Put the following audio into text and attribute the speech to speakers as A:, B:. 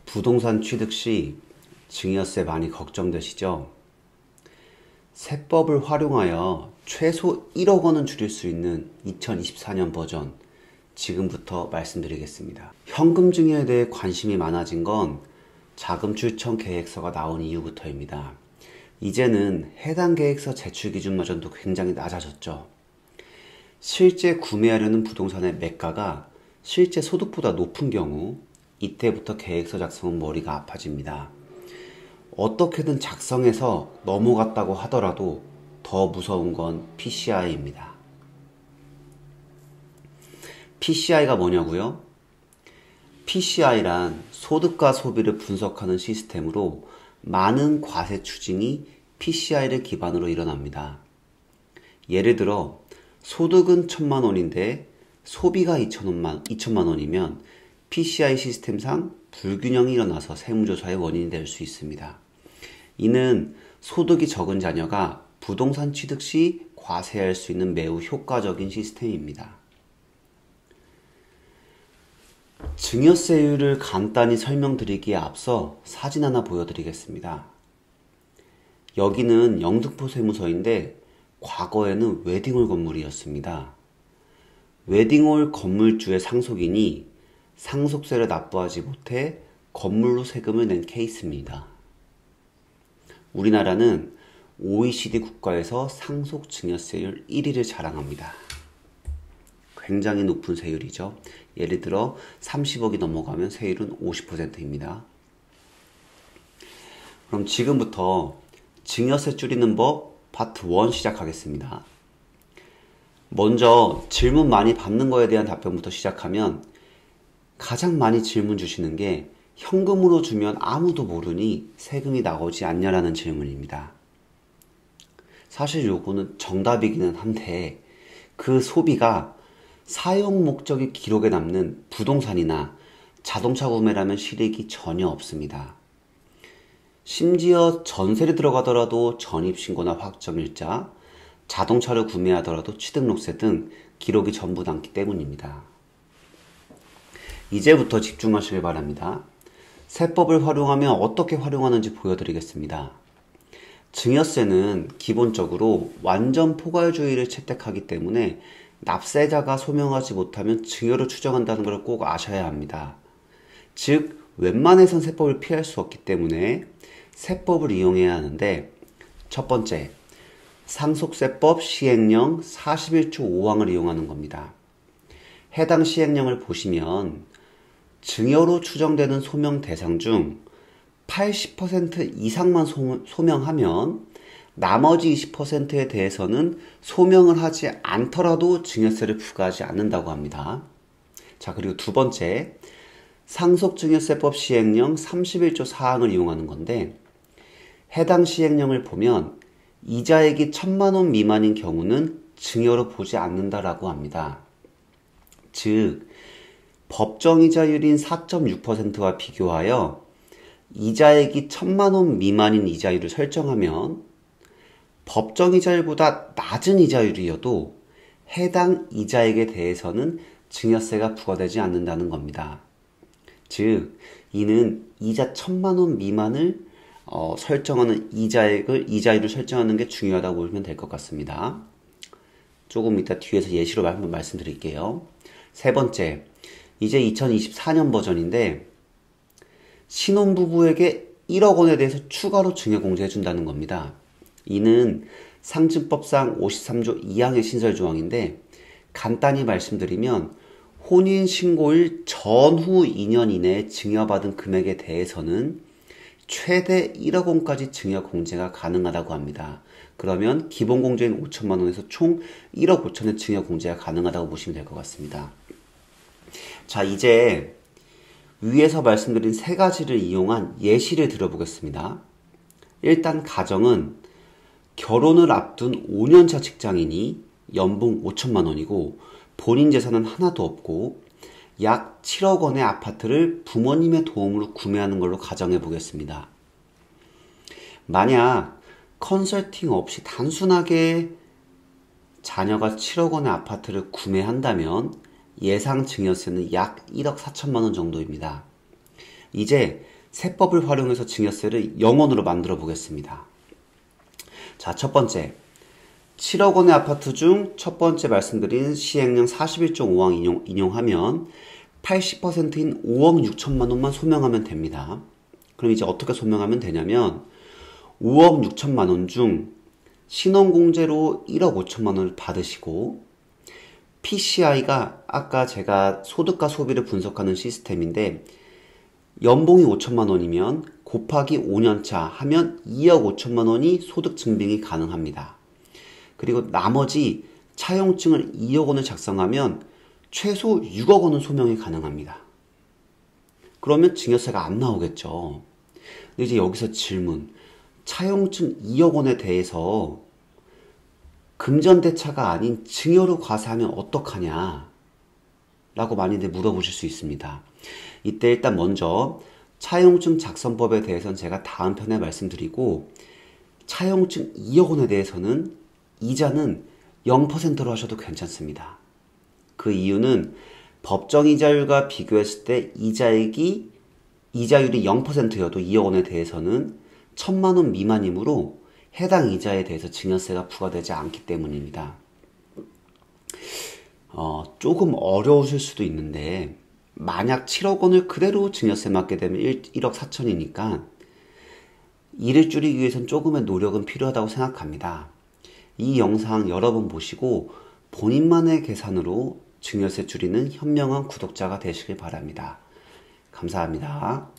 A: 부동산 취득 시 증여세 많이 걱정되시죠? 세법을 활용하여 최소 1억 원은 줄일 수 있는 2024년 버전 지금부터 말씀드리겠습니다. 현금 증여에 대해 관심이 많아진 건 자금 출청 계획서가 나온 이후부터입니다. 이제는 해당 계획서 제출 기준마저도 굉장히 낮아졌죠. 실제 구매하려는 부동산의 매가가 실제 소득보다 높은 경우 이때부터 계획서 작성은 머리가 아파집니다. 어떻게든 작성해서 넘어갔다고 하더라도 더 무서운 건 PCI입니다. PCI가 뭐냐고요? PCI란 소득과 소비를 분석하는 시스템으로 많은 과세 추징이 PCI를 기반으로 일어납니다. 예를 들어 소득은 1,000만 원인데 소비가 2천만 원이면 PCI 시스템상 불균형이 일어나서 세무조사의 원인이 될 수 있습니다. 이는 소득이 적은 자녀가 부동산 취득 시 과세할 수 있는 매우 효과적인 시스템입니다. 증여세율을 간단히 설명드리기에 앞서 사진 하나 보여드리겠습니다. 여기는 영등포 세무서인데 과거에는 웨딩홀 건물이었습니다. 웨딩홀 건물주의 상속인이 상속세를 납부하지 못해 건물로 세금을 낸 케이스입니다. 우리나라는 OECD 국가에서 상속 증여세율 1위를 자랑합니다. 굉장히 높은 세율이죠. 예를 들어 30억이 넘어가면 세율은 50%입니다. 그럼 지금부터 증여세 줄이는 법 파트 1 시작하겠습니다. 먼저 질문 많이 받는 거에 대한 답변부터 시작하면 가장 많이 질문 주시는 게 현금으로 주면 아무도 모르니 세금이 나오지 않냐라는 질문입니다. 사실 요거는 정답이기는 한데 그 소비가 사용 목적이 기록에 남는 부동산이나 자동차 구매라면 실익이 전혀 없습니다. 심지어 전세를 들어가더라도 전입신고나 확정일자, 자동차를 구매하더라도 취득록세 등 기록이 전부 남기 때문입니다. 이제부터 집중하시길 바랍니다. 세법을 활용하면 어떻게 활용하는지 보여드리겠습니다. 증여세는 기본적으로 완전 포괄주의를 채택하기 때문에 납세자가 소명하지 못하면 증여로 추정한다는 걸 꼭 아셔야 합니다. 즉 웬만해선 세법을 피할 수 없기 때문에 세법을 이용해야 하는데, 첫 번째, 상속세법 시행령 41조 5항을 이용하는 겁니다. 해당 시행령을 보시면 증여로 추정되는 소명 대상 중 80% 이상만 소명하면 나머지 20%에 대해서는 소명을 하지 않더라도 증여세를 부과하지 않는다고 합니다. 자, 그리고 두 번째, 상속증여세법 시행령 31조 4항을 이용하는 건데, 해당 시행령을 보면 이자액이 1,000만 원 미만인 경우는 증여로 보지 않는다라고 합니다. 즉 법정이자율인 4.6%와 비교하여 이자액이 1,000만 원 미만인 이자율을 설정하면 법정이자율보다 낮은 이자율이어도 해당 이자액에 대해서는 증여세가 부과되지 않는다는 겁니다. 즉 이는 이자 1,000만 원 미만을 설정하는 이자율을 설정하는 게 중요하다고 보시면 될 것 같습니다. 조금 이따 뒤에서 예시로 한번 말씀드릴게요. 세 번째, 이제 2024년 버전인데 신혼부부에게 1억 원에 대해서 추가로 증여 공제해 준다는 겁니다. 이는 상증법상 53조 2항의 신설 조항인데, 간단히 말씀드리면 혼인신고일 전후 2년 이내에 증여받은 금액에 대해서는 최대 1억 원까지 증여 공제가 가능하다고 합니다. 그러면 기본 공제인 5천만 원에서 총 1억 5천의 증여 공제가 가능하다고 보시면 될 것 같습니다. 자, 이제 위에서 말씀드린 세 가지를 이용한 예시를 들어보겠습니다. 일단 가정은 결혼을 앞둔 5년차 직장인이 연봉 5천만 원이고 본인 재산은 하나도 없고 약 7억 원의 아파트를 부모님의 도움으로 구매하는 걸로 가정해 보겠습니다. 만약 컨설팅 없이 단순하게 자녀가 7억 원의 아파트를 구매한다면 예상 증여세는 약 1억 4천만 원 정도입니다. 이제 세법을 활용해서 증여세를 0원으로 만들어 보겠습니다. 자, 첫 번째. 7억 원의 아파트 중 첫 번째 말씀드린 시행령 41.5항 인용하면 80%인 5억 6천만 원만 소명하면 됩니다. 그럼 이제 어떻게 소명하면 되냐면 5억 6천만 원 중 신원공제로 1억 5천만 원을 받으시고 PCI가 아까 제가 소득과 소비를 분석하는 시스템인데 연봉이 5천만 원이면 곱하기 5년차 하면 2억 5천만 원이 소득 증빙이 가능합니다. 그리고 나머지 차용증을 2억 원을 작성하면 최소 6억 원은 소명이 가능합니다. 그러면 증여세가 안 나오겠죠. 근데 이제 여기서 질문. 차용증 2억 원에 대해서 금전대차가 아닌 증여로 과세하면 어떡하냐? 라고 많이들 물어보실 수 있습니다. 이때 일단 먼저 차용증 작성법에 대해서는 제가 다음 편에 말씀드리고 차용증 2억 원에 대해서는 이자는 0%로 하셔도 괜찮습니다. 그 이유는 법정이자율과 비교했을 때 이자율이 0%여도 2억 원에 대해서는 1,000만 원 미만이므로 해당 이자에 대해서 증여세가 부과되지 않기 때문입니다. 조금 어려우실 수도 있는데 만약 7억 원을 그대로 증여세 맞게 되면 1억 4천이니까 이를 줄이기 위해서는 조금의 노력은 필요하다고 생각합니다. 이 영상 여러 번 보시고 본인만의 계산으로 증여세 줄이는 현명한 구독자가 되시길 바랍니다. 감사합니다.